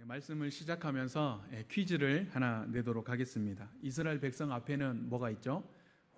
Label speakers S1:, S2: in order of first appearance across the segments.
S1: 말씀을 시작하면서 퀴즈를 하나 내도록 하겠습니다. 이스라엘 백성 앞에는 뭐가 있죠?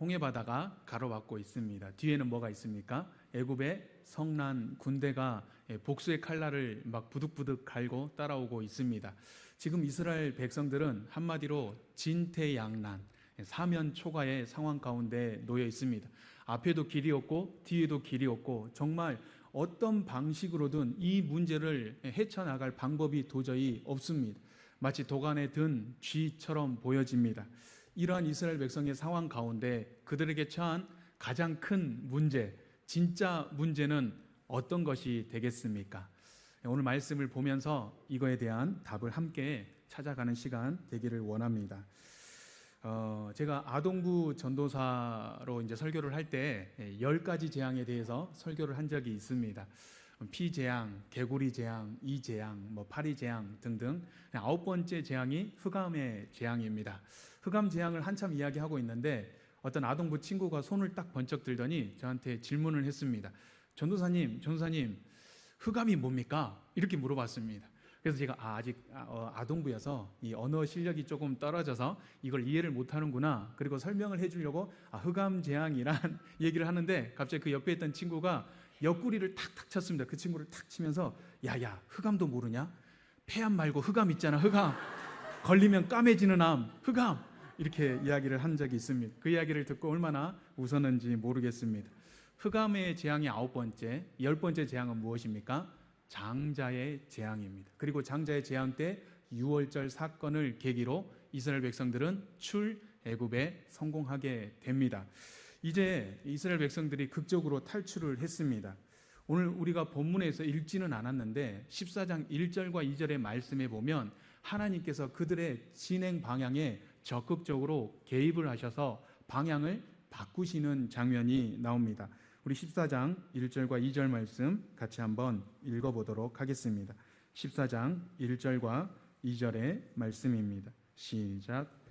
S1: 홍해 바다가 가로막고 있습니다. 뒤에는 뭐가 있습니까? 애굽의 성난 군대가 복수의 칼날을 막 부득부득 갈고 따라오고 있습니다. 지금 이스라엘 백성들은 한마디로 진퇴양난, 사면초가의 상황 가운데 놓여 있습니다. 앞에도 길이 없고 뒤에도 길이 없고 정말 어떤 방식으로든 이 문제를 헤쳐나갈 방법이 도저히 없습니다. 마치 도간에 든 쥐처럼 보여집니다. 이러한 이스라엘 백성의 상황 가운데 그들에게 처한 가장 큰 문제, 진짜 문제는 어떤 것이 되겠습니까? 오늘 말씀을 보면서 이거에 대한 답을 함께 찾아가는 시간 되기를 원합니다. 제가 아동부 전도사로 이제 설교를 할 때 10가지 재앙에 대해서 설교를 한 적이 있습니다. 피재앙, 개구리 재앙, 이재앙, 파리 재앙 등등 9번째 재앙이 흑암의 재앙입니다. 흑암 재앙을 한참 이야기하고 있는데 어떤 아동부 친구가 손을 딱 번쩍 들더니 저한테 질문을 했습니다. 전도사님, 흑암이 뭡니까? 이렇게 물어봤습니다. 그래서 제가 아직 아동부여서 이 언어 실력이 조금 떨어져서 이걸 이해를 못하는구나. 그리고 설명을 해주려고 흑암 재앙이란 얘기를 하는데 갑자기 그 옆에 있던 친구가 옆구리를 탁탁 쳤습니다. 그 친구를 탁 치면서 야야 흑암도 모르냐? 폐암 말고 흑암 있잖아. 흑암. 걸리면 까매지는 암. 흑암. 이렇게 이야기를 한 적이 있습니다. 그 이야기를 듣고 얼마나 웃었는지 모르겠습니다. 흑암의 재앙이 9번째, 10번째 재앙은 무엇입니까? 장자의 재앙입니다. 그리고 장자의 재앙 때 유월절 사건을 계기로 이스라엘 백성들은 출애굽에 성공하게 됩니다. 이제 이스라엘 백성들이 극적으로 탈출을 했습니다. 오늘 우리가 본문에서 읽지는 않았는데 14장 1절과 2절의 말씀에 보면 하나님께서 그들의 진행 방향에 적극적으로 개입을 하셔서 방향을 바꾸시는 장면이 나옵니다. 우리 14장 1절과 2절 말씀 같이 한번 읽어보도록 하겠습니다. 14장 1절과 2절의 말씀입니다. 시작.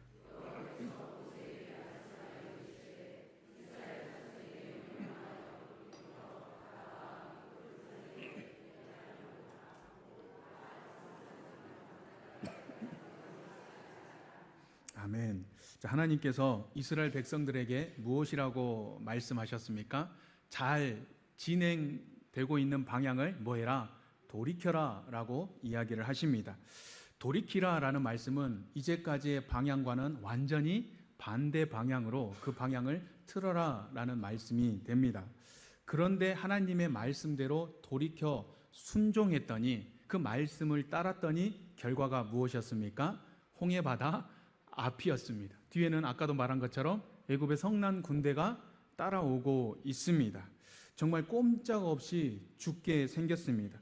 S1: 아멘. 자, 하나님께서 이스라엘 백성들에게 무엇이라고 말씀하셨습니까? 잘 진행되고 있는 방향을 뭐해라? 돌이켜라 라고 이야기를 하십니다. 돌이키라 라는 말씀은 이제까지의 방향과는 완전히 반대 방향으로 그 방향을 틀어라 라는 말씀이 됩니다. 그런데 하나님의 말씀대로 돌이켜 순종했더니 그 말씀을 따랐더니 결과가 무엇이었습니까? 홍해 바다 앞이었습니다. 뒤에는 아까도 말한 것처럼 애굽의 성난 군대가 따라오고 있습니다. 정말 꼼짝없이 죽게 생겼습니다.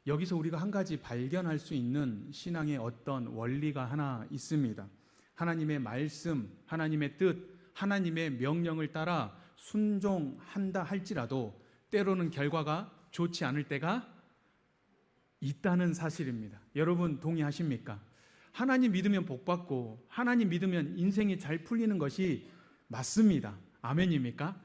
S1: 여기서 우리가 한 가지 발견할 수 있는 신앙의 어떤 원리가 하나 있습니다. 하나님의 말씀, 하나님의 뜻, 하나님의 명령을 따라 순종한다 할지라도 때로는 결과가 좋지 않을 때가 있다는 사실입니다. 여러분 동의하십니까? 하나님 믿으면 복받고 하나님 믿으면 인생이 잘 풀리는 것이 맞습니다. 아멘입니까?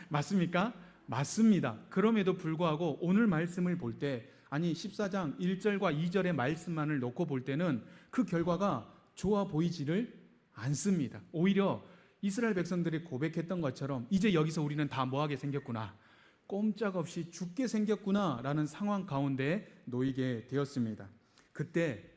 S1: 맞습니까? 맞습니다. 그럼에도 불구하고 오늘 말씀을 볼 때 아니 14장 1절과 2절의 말씀만을 놓고 볼 때는 그 결과가 좋아 보이지를 않습니다. 오히려 이스라엘 백성들이 고백했던 것처럼 이제 여기서 우리는 다 뭐하게 생겼구나, 꼼짝없이 죽게 생겼구나 라는 상황 가운데 놓이게 되었습니다. 그때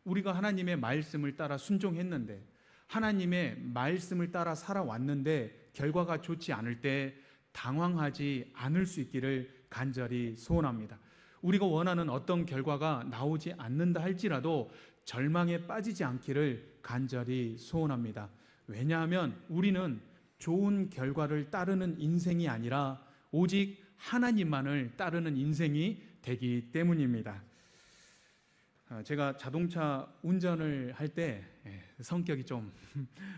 S1: 우리가 하나님의 말씀을 따라 순종했는데 하나님의 말씀을 따라 살아왔는데 결과가 좋지 않을 때 당황하지 않을 수 있기를 간절히 소원합니다. 우리가 원하는 어떤 결과가 나오지 않는다 할지라도 절망에 빠지지 않기를 간절히 소원합니다. 왜냐하면 우리는 좋은 결과를 따르는 인생이 아니라 오직 하나님만을 따르는 인생이 되기 때문입니다. 제가 자동차 운전을 할 때 성격이 좀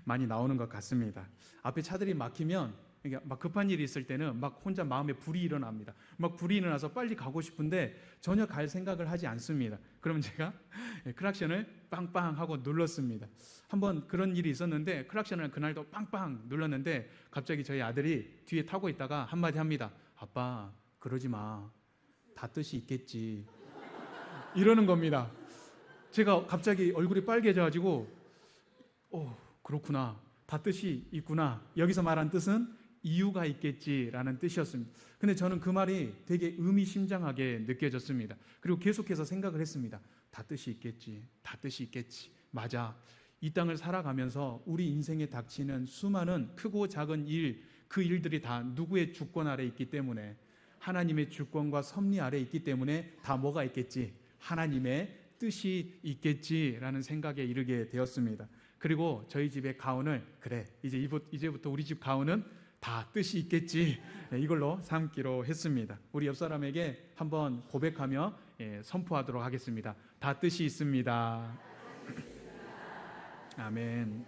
S1: 많이 나오는 것 같습니다. 앞에 차들이 막히면 막 급한 일이 있을 때는 막 혼자 마음에 불이 일어납니다. 막 불이 일어나서 빨리 가고 싶은데 전혀 갈 생각을 하지 않습니다. 그러면 제가 크락션을 빵빵 하고 눌렀습니다. 한번 그런 일이 있었는데 크락션을 그날도 빵빵 눌렀는데 갑자기 저희 아들이 뒤에 타고 있다가 한마디 합니다. 아빠 그러지 마. 다 뜻이 있겠지. 이러는 겁니다. 제가 갑자기 얼굴이 빨개져가지고 그렇구나. 다 뜻이 있구나. 여기서 말한 뜻은 이유가 있겠지라는 뜻이었습니다. 근데 저는 그 말이 되게 의미심장하게 느껴졌습니다. 그리고 계속해서 생각을 했습니다. 다 뜻이 있겠지. 다 뜻이 있겠지. 맞아. 이 땅을 살아가면서 우리 인생에 닥치는 수많은 크고 작은 일, 그 일들이 다 누구의 주권 아래 있기 때문에, 하나님의 주권과 섭리 아래 있기 때문에 다 뭐가 있겠지? 하나님의 뜻이 있겠지라는 생각에 이르게 되었습니다. 그리고 저희 집의 가훈을, 그래, 이제부터 우리 집 가훈은 다 뜻이 있겠지, 이걸로 삼기로 했습니다. 우리 옆 사람에게 한번 고백하며 선포하도록 하겠습니다. 다 뜻이 있습니다. 아멘.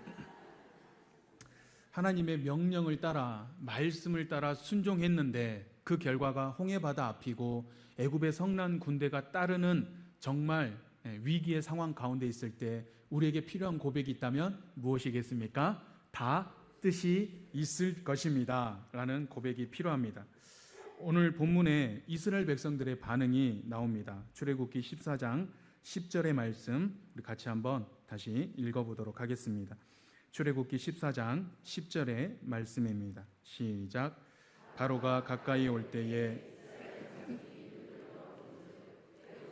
S1: 하나님의 명령을 따라, 말씀을 따라 순종했는데 그 결과가 홍해바다 앞이고 애굽의 성난 군대가 따르는 정말 위기의 상황 가운데 있을 때 우리에게 필요한 고백이 있다면 무엇이겠습니까? 다 뜻이 있을 것입니다 라는 고백이 필요합니다. 오늘 본문에 이스라엘 백성들의 반응이 나옵니다. 출애굽기 14장 10절의 말씀 우리 같이 한번 다시 읽어보도록 하겠습니다. 출애굽기 14장 10절의 말씀입니다. 시작. 바로가 가까이 올 때에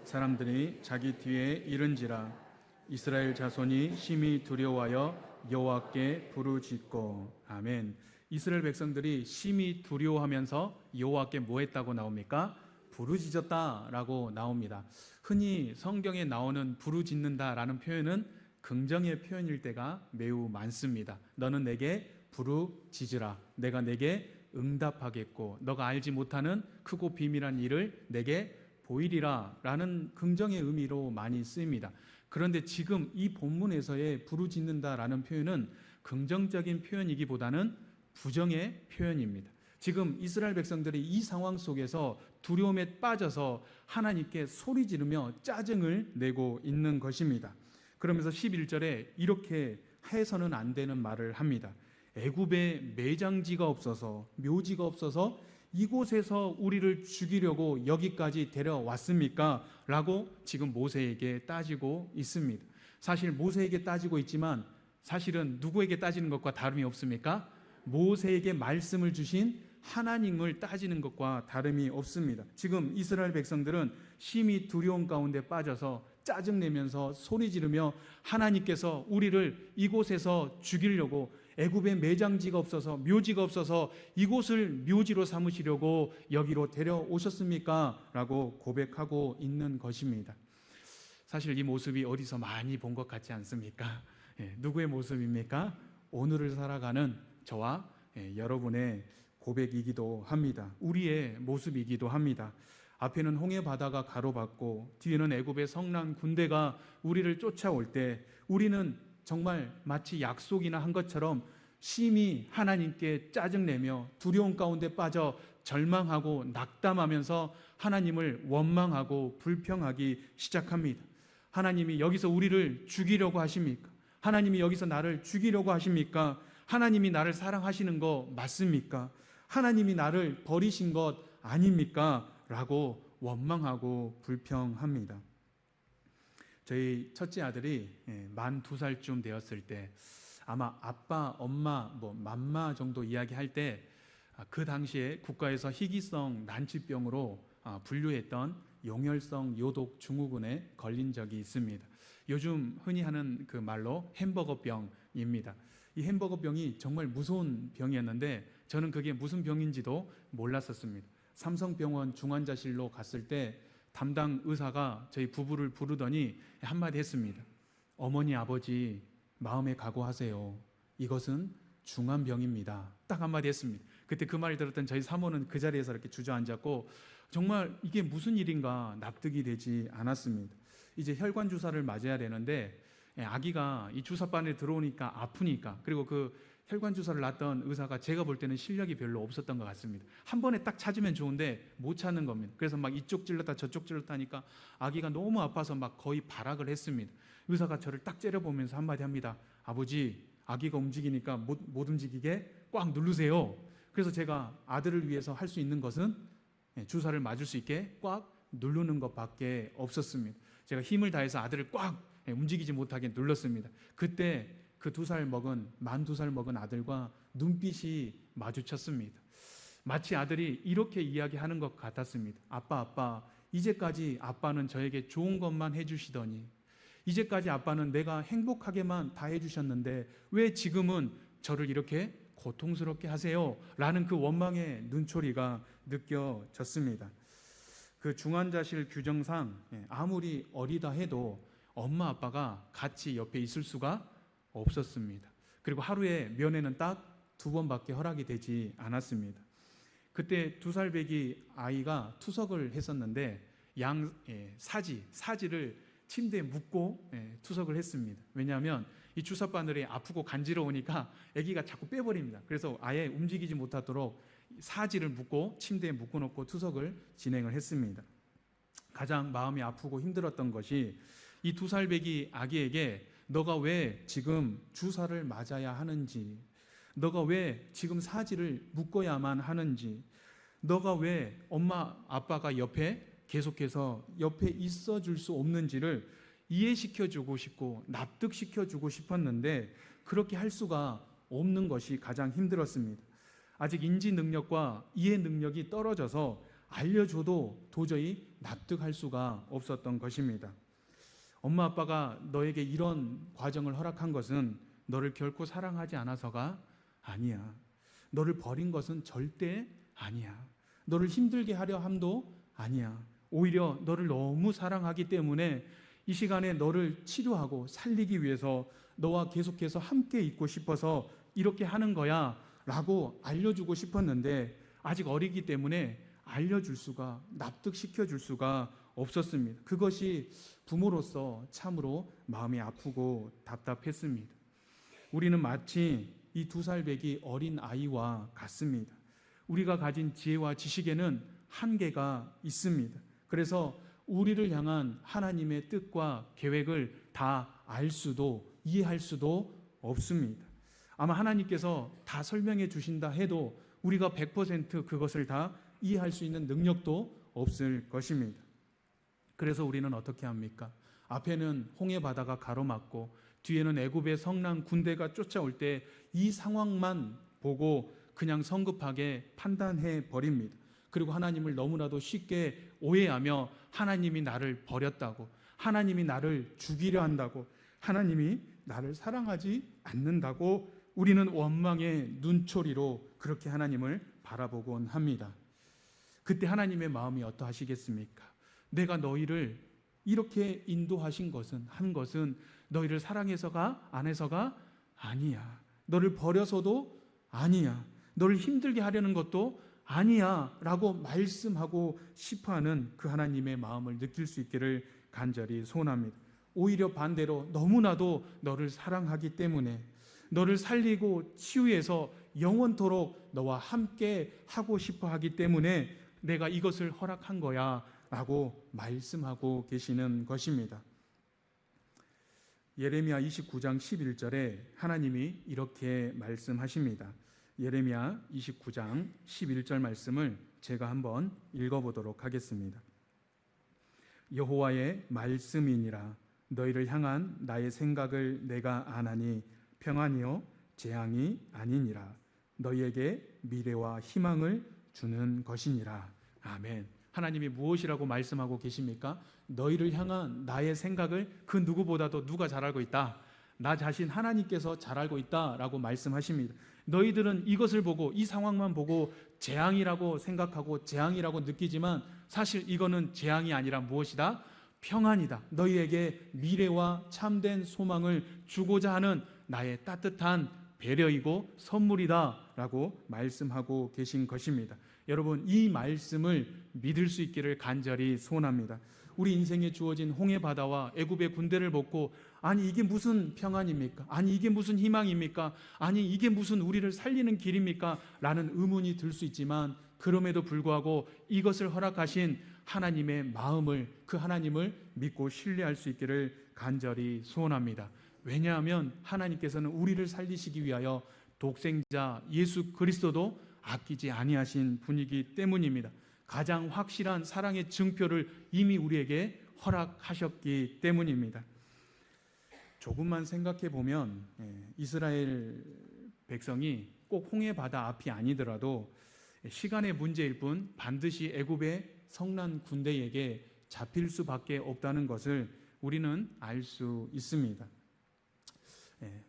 S1: 사람들이 자기 뒤에 이른지라 이스라엘 자손이 심히 두려워하여 여호와께 부르짖고. 아멘. 이스라엘 백성들이 심히 두려워하면서 여호와께 뭐 했다고 나옵니까? 부르짖었다라고 나옵니다. 흔히 성경에 나오는 부르짖는다라는 표현은 긍정의 표현일 때가 매우 많습니다. 너는 내게 부르짖으라. 내가 내게 응답하겠고 너가 알지 못하는 크고 비밀한 일을 내게 보이리라 라는 긍정의 의미로 많이 쓰입니다. 그런데 지금 이 본문에서의 부르짖는다라는 표현은 긍정적인 표현이기보다는 부정의 표현입니다. 지금 이스라엘 백성들이 이 상황 속에서 두려움에 빠져서 하나님께 소리 지르며 짜증을 내고 있는 것입니다. 그러면서 11절에 이렇게 해서는 안 되는 말을 합니다. 애굽에 매장지가 없어서, 묘지가 없어서 이곳에서 우리를 죽이려고 여기까지 데려왔습니까? 라고 지금 모세에게 따지고 있습니다. 사실 모세에게 따지고 있지만 사실은 누구에게 따지는 것과 다름이 없습니까? 모세에게 말씀을 주신 하나님을 따지는 것과 다름이 없습니다. 지금 이스라엘 백성들은 심히 두려움 가운데 빠져서 짜증내면서 소리 지르며 하나님께서 우리를 이곳에서 죽이려고, 애굽에 매장지가 없어서, 묘지가 없어서 이곳을 묘지로 삼으시려고 여기로 데려오셨습니까? 라고 고백하고 있는 것입니다. 사실 이 모습이 어디서 많이 본 것 같지 않습니까? 누구의 모습입니까? 오늘을 살아가는 저와 여러분의 고백이기도 합니다. 우리의 모습이기도 합니다. 앞에는 홍해 바다가 가로막고 뒤에는 애굽의 성난 군대가 우리를 쫓아올 때 우리는 정말 마치 약속이나 한 것처럼 심히 하나님께 짜증내며 두려움 가운데 빠져 절망하고 낙담하면서 하나님을 원망하고 불평하기 시작합니다. 하나님이 여기서 우리를 죽이려고 하십니까? 하나님이 여기서 나를 죽이려고 하십니까? 하나님이 나를 사랑하시는 거 맞습니까? 하나님이 나를 버리신 것 아닙니까? 라고 원망하고 불평합니다. 저희 첫째 아들이 만 2살쯤 되었을 때 아마 아빠, 엄마, 맘마 정도 이야기할 때 그 당시에 국가에서 희귀성 난치병으로 분류했던 용혈성 요독 증후군에 걸린 적이 있습니다. 요즘 흔히 하는 그 말로 햄버거병입니다. 이 햄버거병이 정말 무서운 병이었는데 저는 그게 무슨 병인지도 몰랐었습니다. 삼성병원 중환자실로 갔을 때 담당 의사가 저희 부부를 부르더니 한마디 했습니다. 어머니, 아버지 마음에 각오하세요. 이것은 중환병입니다. 딱 한마디 했습니다. 그때 그 말을 들었던 저희 사모는 그 자리에서 이렇게 주저앉았고 정말 이게 무슨 일인가 납득이 되지 않았습니다. 이제 혈관 주사를 맞아야 되는데 아기가 이 주사바늘 들어오니까 아프니까, 그리고 그 혈관 주사를 놨던 의사가 제가 볼 때는 실력이 별로 없었던 것 같습니다. 한 번에 딱 찾으면 좋은데 못 찾는 겁니다. 그래서 막 이쪽 찔렀다 저쪽 찔렀다 하니까 아기가 너무 아파서 막 거의 발악을 했습니다. 의사가 저를 딱 째려보면서 한마디 합니다. 아버지, 아기가 움직이니까 못 움직이게 꽉 누르세요. 그래서 제가 아들을 위해서 할 수 있는 것은 주사를 맞을 수 있게 꽉 누르는 것밖에 없었습니다. 제가 힘을 다해서 아들을 꽉 움직이지 못하게 눌렀습니다. 그때 그 만 2살 먹은 아들과 눈빛이 마주쳤습니다. 마치 아들이 이렇게 이야기하는 것 같았습니다. 아빠, 이제까지 아빠는 저에게 좋은 것만 해주시더니, 이제까지 아빠는 내가 행복하게만 다 해주셨는데 왜 지금은 저를 이렇게 고통스럽게 하세요? 라는 그 원망의 눈초리가 느껴졌습니다. 그 중환자실 규정상 아무리 어리다 해도 엄마 아빠가 같이 옆에 있을 수가 없었습니다. 그리고 하루에 면회는 딱 2번밖에 허락이 되지 않았습니다. 그때 2살 배기 아이가 투석을 했었는데 사지를 침대에 묶고 투석을 했습니다. 왜냐하면 이 주사 바늘이 아프고 간지러우니까 아기가 자꾸 빼버립니다. 그래서 아예 움직이지 못하도록 사지를 묶고 침대에 묶어놓고 투석을 진행을 했습니다. 가장 마음이 아프고 힘들었던 것이 이 2살 배기 아기에게 너가 왜 지금 주사를 맞아야 하는지, 너가 왜 지금 사지를 묶어야만 하는지, 너가 왜 엄마 아빠가 계속해서 옆에 있어줄 수 없는지를 이해시켜주고 싶고 납득시켜주고 싶었는데 그렇게 할 수가 없는 것이 가장 힘들었습니다. 아직 인지 능력과 이해 능력이 떨어져서 알려줘도 도저히 납득할 수가 없었던 것입니다. 엄마 아빠가 너에게 이런 과정을 허락한 것은 너를 결코 사랑하지 않아서가 아니야. 너를 버린 것은 절대 아니야. 너를 힘들게 하려 함도 아니야. 오히려 너를 너무 사랑하기 때문에 이 시간에 너를 치료하고 살리기 위해서 너와 계속해서 함께 있고 싶어서 이렇게 하는 거야 라고 알려주고 싶었는데 아직 어리기 때문에 알려줄 수가, 납득시켜줄 수가 없었습니다. 그것이 부모로서 참으로 마음이 아프고 답답했습니다. 우리는 마치 이 2살 배기 어린 아이와 같습니다. 우리가 가진 지혜와 지식에는 한계가 있습니다. 그래서 우리를 향한 하나님의 뜻과 계획을 다 알 수도 이해할 수도 없습니다. 아마 하나님께서 다 설명해 주신다 해도 우리가 100% 그것을 다 이해할 수 있는 능력도 없을 것입니다. 그래서 우리는 어떻게 합니까? 앞에는 홍해 바다가 가로막고 뒤에는 애굽의 성난 군대가 쫓아올 때 이 상황만 보고 그냥 성급하게 판단해 버립니다. 그리고 하나님을 너무나도 쉽게 오해하며 하나님이 나를 버렸다고, 하나님이 나를 죽이려 한다고, 하나님이 나를 사랑하지 않는다고 우리는 원망의 눈초리로 그렇게 하나님을 바라보곤 합니다. 그때 하나님의 마음이 어떠하시겠습니까? 내가 너희를 이렇게 인도하신 것은, 한 것은 너희를 사랑해서가 안 해서가 아니야. 너를 버려서도 아니야. 너를 힘들게 하려는 것도 아니야 라고 말씀하고 싶어하는 그 하나님의 마음을 느낄 수 있기를 간절히 소원합니다. 오히려 반대로 너무나도 너를 사랑하기 때문에 너를 살리고 치유해서 영원토록 너와 함께 하고 싶어 하기 때문에 내가 이것을 허락한 거야 라고 말씀하고 계시는 것입니다. 예레미야 29장 11절에 하나님이 이렇게 말씀하십니다. 예레미야 29장 11절 말씀을 제가 한번 읽어보도록 하겠습니다. 여호와의 말씀이니라. 너희를 향한 나의 생각을 내가 아나니 평안이요 재앙이 아니니라. 너희에게 미래와 희망을 주는 것이니라. 아멘. 하나님이 무엇이라고 말씀하고 계십니까? 너희를 향한 나의 생각을 그 누구보다도 누가 잘 알고 있다? 나 자신 하나님께서 잘 알고 있다라고 말씀하십니다. 너희들은 이것을 보고 이 상황만 보고 재앙이라고 생각하고 재앙이라고 느끼지만 사실 이거는 재앙이 아니라 무엇이다? 평안이다. 너희에게 미래와 참된 소망을 주고자 하는 나의 따뜻한 배려이고 선물이다 라고 말씀하고 계신 것입니다. 여러분, 이 말씀을 믿을 수 있기를 간절히 소원합니다. 우리 인생에 주어진 홍해 바다와 애굽의 군대를 벗고 아니 이게 무슨 평안입니까? 아니 이게 무슨 희망입니까? 아니 이게 무슨 우리를 살리는 길입니까? 라는 의문이 들 수 있지만 그럼에도 불구하고 이것을 허락하신 하나님의 마음을, 그 하나님을 믿고 신뢰할 수 있기를 간절히 소원합니다. 왜냐하면 하나님께서는 우리를 살리시기 위하여 독생자 예수 그리스도도 아끼지 아니하신 분이기 때문입니다. 가장 확실한 사랑의 증표를 이미 우리에게 허락하셨기 때문입니다. 조금만 생각해 보면 이스라엘 백성이 꼭 홍해 바다 앞이 아니더라도 시간의 문제일 뿐 반드시 애굽의 성난 군대에게 잡힐 수밖에 없다는 것을 우리는 알 수 있습니다.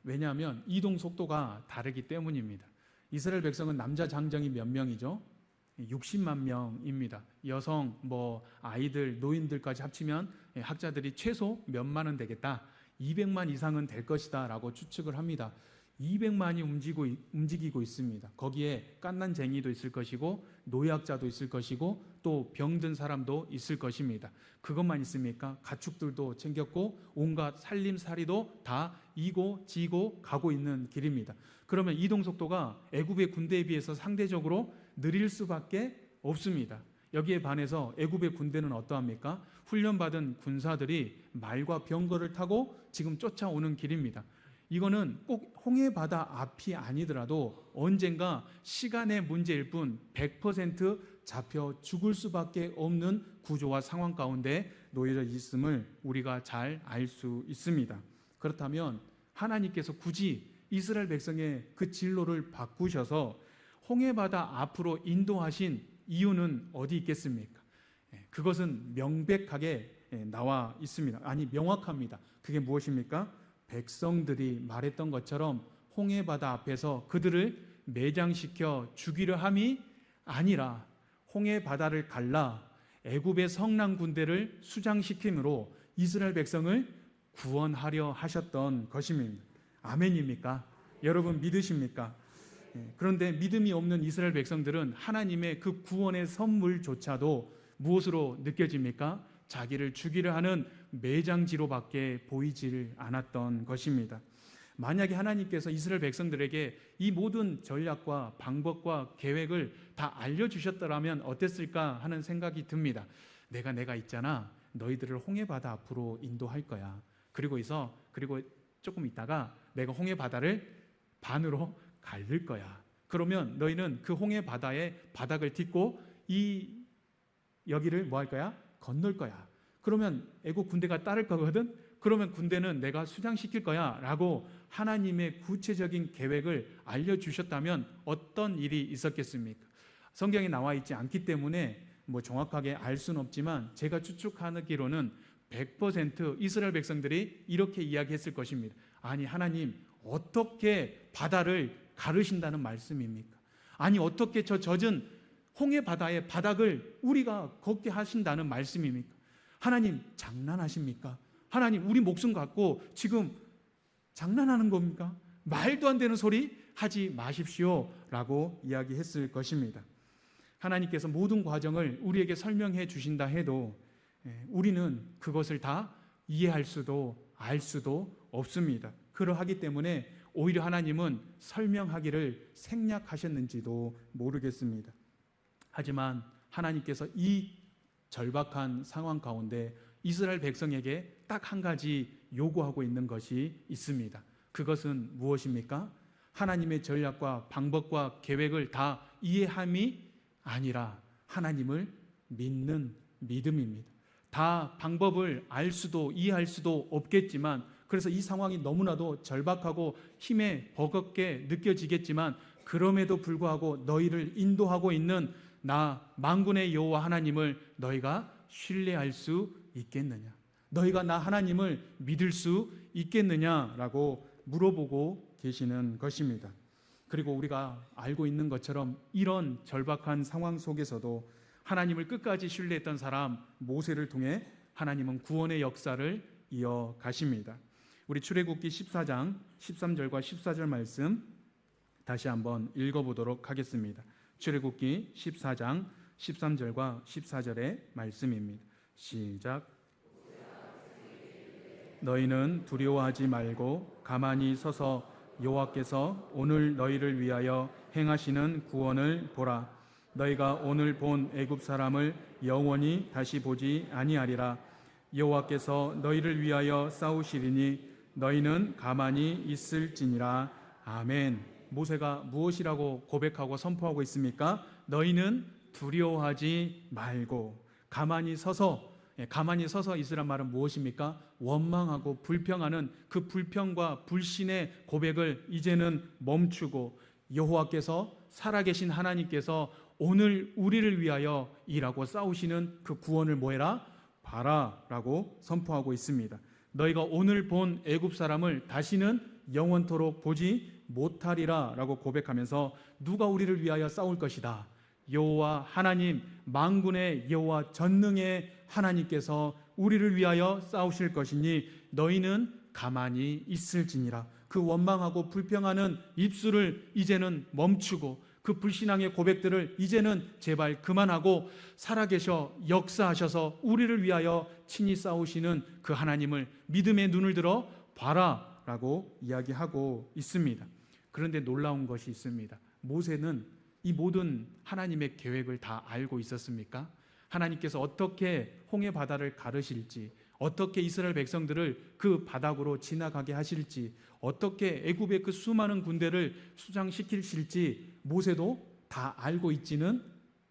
S1: 왜냐하면 이동 속도가 다르기 때문입니다. 이스라엘 백성은 남자 장정이 몇 명이죠? 60만 명입니다. 여성, 아이들, 노인들까지 합치면 학자들이 최소 몇만은 되겠다. 200만 이상은 될 것이다 라고 추측을 합니다. 200만이 움직이고 있습니다. 거기에 갓난쟁이도 있을 것이고 노약자도 있을 것이고 또 병든 사람도 있을 것입니다. 그것만 있습니까? 가축들도 챙겼고 온갖 살림살이도 다 이고 지고 가고 있는 길입니다. 그러면 이동 속도가 애굽의 군대에 비해서 상대적으로 느릴 수밖에 없습니다. 여기에 반해서 애굽의 군대는 어떠합니까? 훈련받은 군사들이 말과 병거를 타고 지금 쫓아오는 길입니다. 이거는 꼭 홍해 바다 앞이 아니더라도 언젠가 시간의 문제일 뿐 100% 잡혀 죽을 수밖에 없는 구조와 상황 가운데 놓여져 있음을 우리가 잘 알 수 있습니다. 그렇다면 하나님께서 굳이 이스라엘 백성의 그 진로를 바꾸셔서 홍해 바다 앞으로 인도하신 이유는 어디 있겠습니까? 그것은 명백하게 나와 있습니다. 아니, 명확합니다. 그게 무엇입니까? 백성들이 말했던 것처럼 홍해 바다 앞에서 그들을 매장시켜 죽이려 함이 아니라 홍해 바다를 갈라 애굽의 성난 군대를 수장시킴으로 이스라엘 백성을 구원하려 하셨던 것입니다. 아멘입니까? 여러분 믿으십니까? 그런데 믿음이 없는 이스라엘 백성들은 하나님의 그 구원의 선물조차도 무엇으로 느껴집니까? 자기를 죽이려 하는 매장지로밖에 보이질 않았던 것입니다. 만약에 하나님께서 이스라엘 백성들에게 이 모든 전략과 방법과 계획을 다 알려주셨더라면 어땠을까 하는 생각이 듭니다. 내가 있잖아. 너희들을 홍해 바다 앞으로 인도할 거야. 그리고 조금 있다가 내가 홍해 바다를 반으로 갈릴 거야. 그러면 너희는 그 홍해 바다의 바닥을 딛고 여기를 뭐 할 거야? 건널 거야. 그러면 애국 군대가 따를 거거든. 그러면 군대는 내가 수장시킬 거야 라고 하나님의 구체적인 계획을 알려주셨다면 어떤 일이 있었겠습니까? 성경에 나와 있지 않기 때문에 정확하게 알 수는 없지만 제가 추측하기로는 100% 이스라엘 백성들이 이렇게 이야기했을 것입니다. 아니, 하나님 어떻게 바다를 가르신다는 말씀입니까? 아니, 어떻게 저 젖은 홍해 바다의 바닥을 우리가 걷게 하신다는 말씀입니까? 하나님 장난하십니까? 하나님 우리 목숨 갖고 지금 장난하는 겁니까? 말도 안 되는 소리 하지 마십시오 라고 이야기했을 것입니다. 하나님께서 모든 과정을 우리에게 설명해 주신다 해도 우리는 그것을 다 이해할 수도 알 수도 없습니다. 그러하기 때문에 오히려 하나님은 설명하기를 생략하셨는지도 모르겠습니다. 하지만 하나님께서 이 절박한 상황 가운데 이스라엘 백성에게 딱 한 가지 요구하고 있는 것이 있습니다. 그것은 무엇입니까? 하나님의 전략과 방법과 계획을 다 이해함이 아니라 하나님을 믿는 믿음입니다. 다 방법을 알 수도 이해할 수도 없겠지만, 그래서 이 상황이 너무나도 절박하고 힘에 버겁게 느껴지겠지만, 그럼에도 불구하고 너희를 인도하고 있는 나 만군의 여호와 하나님을 너희가 신뢰할 수 있겠느냐? 너희가 나 하나님을 믿을 수 있겠느냐라고 물어보고 계시는 것입니다. 그리고 우리가 알고 있는 것처럼 이런 절박한 상황 속에서도 하나님을 끝까지 신뢰했던 사람 모세를 통해 하나님은 구원의 역사를 이어가십니다. 우리 출애굽기 14장 13절과 14절 말씀 다시 한번 읽어보도록 하겠습니다. 출애굽기 14장 13절과 14절의 말씀입니다. 시작. 너희는 두려워하지 말고 가만히 서서 여호와께서 오늘 너희를 위하여 행하시는 구원을 보라. 너희가 오늘 본 애굽 사람을 영원히 다시 보지 아니하리라. 여호와께서 너희를 위하여 싸우시리니 너희는 가만히 있을지니라. 아멘. 모세가 무엇이라고 고백하고 선포하고 있습니까? 너희는 두려워하지 말고 가만히 서서 있으란 말은 무엇입니까? 원망하고 불평하는 그 불평과 불신의 고백을 이제는 멈추고 여호와께서 살아계신 하나님께서 오늘 우리를 위하여 일하고 싸우시는 그 구원을 뭐해라? 봐라라고 선포하고 있습니다. 너희가 오늘 본 애굽 사람을 다시는 영원토록 보지 못하리라 라고 고백하면서 누가 우리를 위하여 싸울 것이다? 여호와 하나님, 만군의 여호와 전능의 하나님께서 우리를 위하여 싸우실 것이니 너희는 가만히 있을지니라. 그 원망하고 불평하는 입술을 이제는 멈추고 그 불신앙의 고백들을 이제는 제발 그만하고 살아계셔 역사하셔서 우리를 위하여 친히 싸우시는 그 하나님을 믿음의 눈을 들어 봐라 라고 이야기하고 있습니다. 그런데 놀라운 것이 있습니다. 모세는 이 모든 하나님의 계획을 다 알고 있었습니까? 하나님께서 어떻게 홍해 바다를 가르실지, 어떻게 이스라엘 백성들을 그 바닥으로 지나가게 하실지, 어떻게 애굽의 그 수많은 군대를 수장시키실지 모세도 다 알고 있지는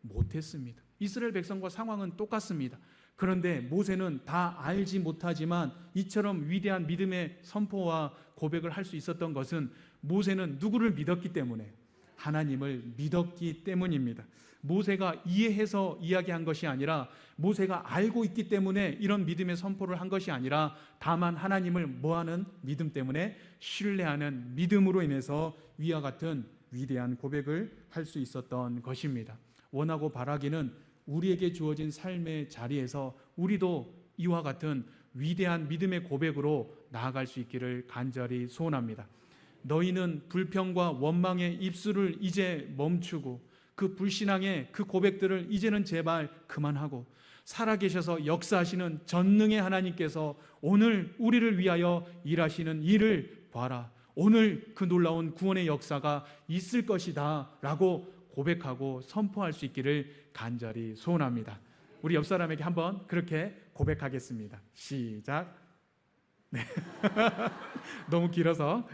S1: 못했습니다. 이스라엘 백성과 상황은 똑같습니다. 그런데 모세는 다 알지 못하지만 이처럼 위대한 믿음의 선포와 고백을 할 수 있었던 것은 모세는 누구를 믿었기 때문에, 하나님을 믿었기 때문입니다. 모세가 이해해서 이야기한 것이 아니라 모세가 알고 있기 때문에 이런 믿음의 선포를 한 것이 아니라 다만 하나님을 뭐하는 믿음 때문에 신뢰하는 믿음으로 인해서 위와 같은 위대한 고백을 할 수 있었던 것입니다. 원하고 바라기는 우리에게 주어진 삶의 자리에서 우리도 이와 같은 위대한 믿음의 고백으로 나아갈 수 있기를 간절히 소원합니다. 너희는 불평과 원망의 입술을 이제 멈추고 그 불신앙의 그 고백들을 이제는 제발 그만하고 살아계셔서 역사하시는 전능의 하나님께서 오늘 우리를 위하여 일하시는 일을 봐라. 오늘 그 놀라운 구원의 역사가 있을 것이다 라고 고백하고 선포할 수 있기를 간절히 소원합니다. 우리 옆 사람에게 한번 그렇게 고백하겠습니다. 시작. 네. 너무 길어서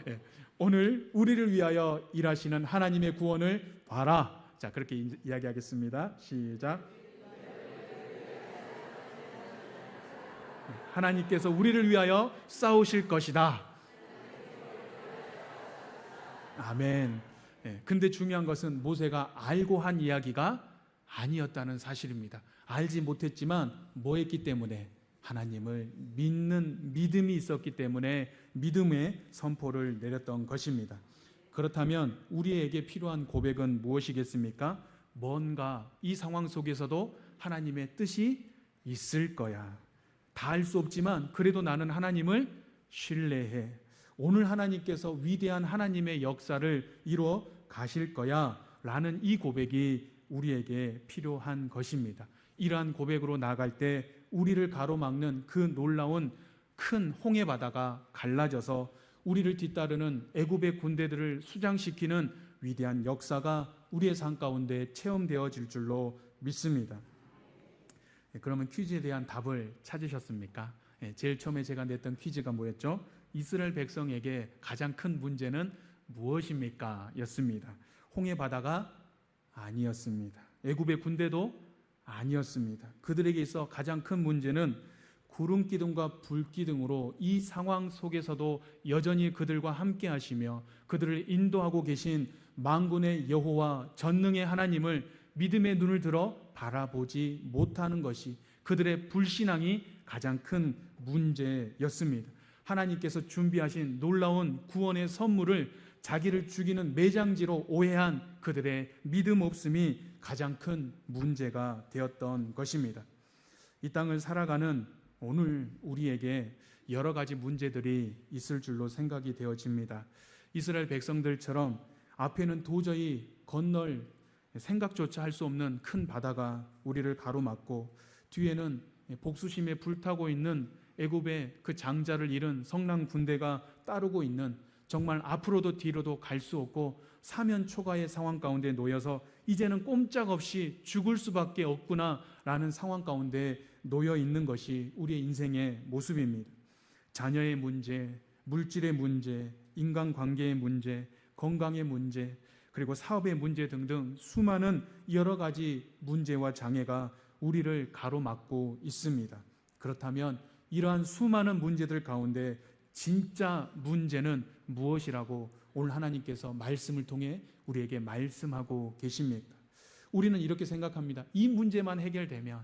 S1: 오늘 우리를 위하여 일하시는 하나님의 구원을 봐라. 자, 그렇게 이야기하겠습니다. 시작. 하나님께서 우리를 위하여 싸우실 것이다. 아멘. 근데 중요한 것은 모세가 알고 한 이야기가 아니었다는 사실입니다. 알지 못했지만 뭐 했기 때문에? 하나님을 믿는 믿음이 있었기 때문에 믿음의 선포를 내렸던 것입니다. 그렇다면 우리에게 필요한 고백은 무엇이겠습니까? 뭔가 이 상황 속에서도 하나님의 뜻이 있을 거야. 다 알 수 없지만 그래도 나는 하나님을 신뢰해. 오늘 하나님께서 위대한 하나님의 역사를 이루어 가실 거야 라는 이 고백이 우리에게 필요한 것입니다. 이러한 고백으로 나아갈 때 우리를 가로막는 그 놀라운 큰 홍해 바다가 갈라져서 우리를 뒤따르는 애굽의 군대들을 수장시키는 위대한 역사가 우리의 삶 가운데 체험되어질 줄로 믿습니다. 그러면 퀴즈에 대한 답을 찾으셨습니까? 제일 처음에 제가 냈던 퀴즈가 뭐였죠? 이스라엘 백성에게 가장 큰 문제는 무엇입니까? 였습니다. 홍해 바다가 아니었습니다. 애굽의 군대도 아니었습니다. 그들에게 있어 가장 큰 문제는 구름 기둥과 불 기둥으로 이 상황 속에서도 여전히 그들과 함께 하시며 그들을 인도하고 계신 만군의 여호와 전능의 하나님을 믿음의 눈을 들어 바라보지 못하는 것이 그들의 불신앙이 가장 큰 문제였습니다. 하나님께서 준비하신 놀라운 구원의 선물을 자기를 죽이는 매장지로 오해한 그들의 믿음 없음이 가장 큰 문제가 되었던 것입니다. 이 땅을 살아가는 오늘 우리에게 여러 가지 문제들이 있을 줄로 생각이 되어집니다. 이스라엘 백성들처럼 앞에는 도저히 건널 생각조차 할 수 없는 큰 바다가 우리를 가로막고 뒤에는 복수심에 불타고 있는 애굽의 그 장자를 잃은 성난 군대가 따르고 있는 정말 앞으로도 뒤로도 갈 수 없고 사면 초가의 상황 가운데 놓여서 이제는 꼼짝없이 죽을 수밖에 없구나라는 상황 가운데 놓여 있는 것이 우리의 인생의 모습입니다. 자녀의 문제, 물질의 문제, 인간관계의 문제, 건강의 문제, 그리고 사업의 문제 등등 수많은 여러 가지 문제와 장애가 우리를 가로막고 있습니다. 그렇다면 이러한 수많은 문제들 가운데 진짜 문제는 무엇이라고 오늘 하나님께서 말씀을 통해 우리에게 말씀하고 계십니까? 우리는 이렇게 생각합니다. 이 문제만 해결되면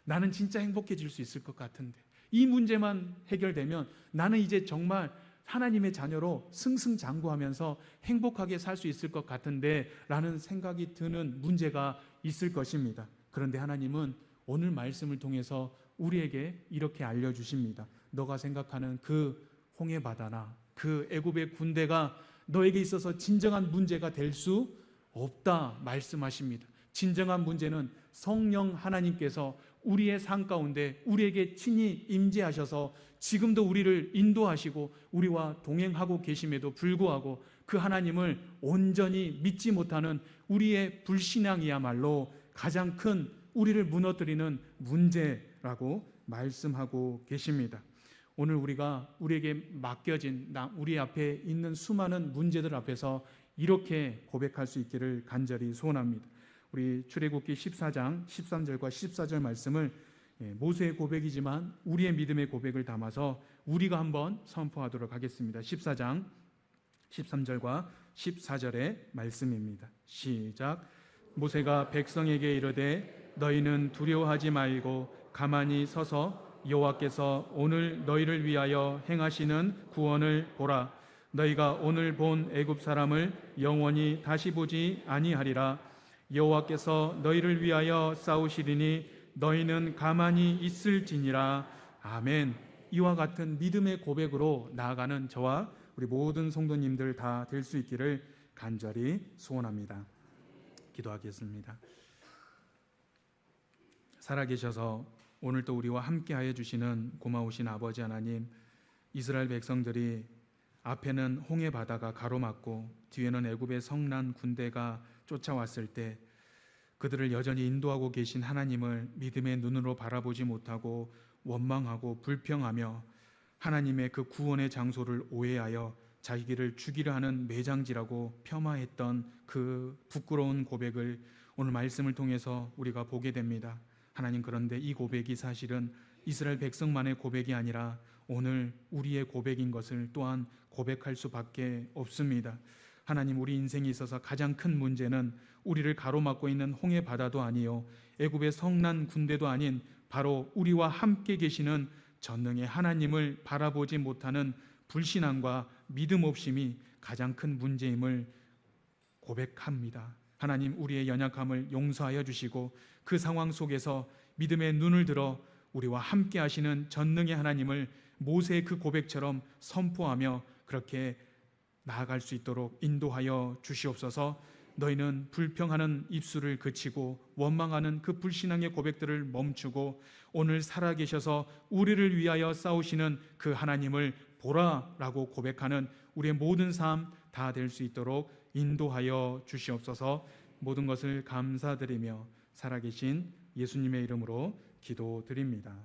S1: 나는 진짜 행복해질 수 있을 것 같은데, 이 문제만 해결되면 나는 이제 정말 하나님의 자녀로 승승장구하면서 행복하게 살 수 있을 것 같은데 라는 생각이 드는 문제가 있을 것입니다. 그런데 하나님은 오늘 말씀을 통해서 우리에게 이렇게 알려주십니다. 너가 생각하는 그 홍해바다나 그 애굽의 군대가 너에게 있어서 진정한 문제가 될 수 없다 말씀하십니다. 진정한 문제는 성령 하나님께서 우리의 삶 가운데 우리에게 친히 임재하셔서 지금도 우리를 인도하시고 우리와 동행하고 계심에도 불구하고 그 하나님을 온전히 믿지 못하는 우리의 불신앙이야말로 가장 큰 우리를 무너뜨리는 문제라고 말씀하고 계십니다. 오늘 우리가 우리에게 맡겨진 우리 앞에 있는 수많은 문제들 앞에서 이렇게 고백할 수 있기를 간절히 소원합니다. 우리 출애굽기 14장 13절과 14절 말씀을 모세의 고백이지만 우리의 믿음의 고백을 담아서 우리가 한번 선포하도록 하겠습니다. 14장 13절과 14절의 말씀입니다. 시작. 모세가 백성에게 이르되 너희는 두려워하지 말고 가만히 서서 여호와께서 오늘 너희를 위하여 행하시는 구원을 보라. 너희가 오늘 본 애굽 사람을 영원히 다시 보지 아니하리라. 여호와께서 너희를 위하여 싸우시리니 너희는 가만히 있을지니라. 아멘. 이와 같은 믿음의 고백으로 나아가는 저와 우리 모든 성도님들 다 될 수 있기를 간절히 소원합니다. 기도하겠습니다. 살아계셔서 오늘도 우리와 함께하여 주시는 고마우신 아버지 하나님, 이스라엘 백성들이 앞에는 홍해 바다가 가로막고 뒤에는 애굽의 성난 군대가 쫓아왔을 때 그들을 여전히 인도하고 계신 하나님을 믿음의 눈으로 바라보지 못하고 원망하고 불평하며 하나님의 그 구원의 장소를 오해하여 자기를 죽이려 하는 매장지라고 폄하했던 그 부끄러운 고백을 오늘 말씀을 통해서 우리가 보게 됩니다. 하나님, 그런데 이 고백이 사실은 이스라엘 백성만의 고백이 아니라 오늘 우리의 고백인 것을 또한 고백할 수밖에 없습니다. 하나님, 우리 인생에 있어서 가장 큰 문제는 우리를 가로막고 있는 홍해 바다도 아니요 애굽의 성난 군대도 아닌 바로 우리와 함께 계시는 전능의 하나님을 바라보지 못하는 불신앙과 믿음 없음이 가장 큰 문제임을 고백합니다. 하나님, 우리의 연약함을 용서하여 주시고 그 상황 속에서 믿음의 눈을 들어 우리와 함께 하시는 전능의 하나님을 모세의 그 고백처럼 선포하며 그렇게 나아갈 수 있도록 인도하여 주시옵소서. 너희는 불평하는 입술을 그치고 원망하는 그 불신앙의 고백들을 멈추고 오늘 살아계셔서 우리를 위하여 싸우시는 그 하나님을 보라라고 고백하는 우리의 모든 삶 다 될 수 있도록 인도하여 주시옵소서. 모든 것을 감사드리며 살아계신 예수님의 이름으로 기도드립니다.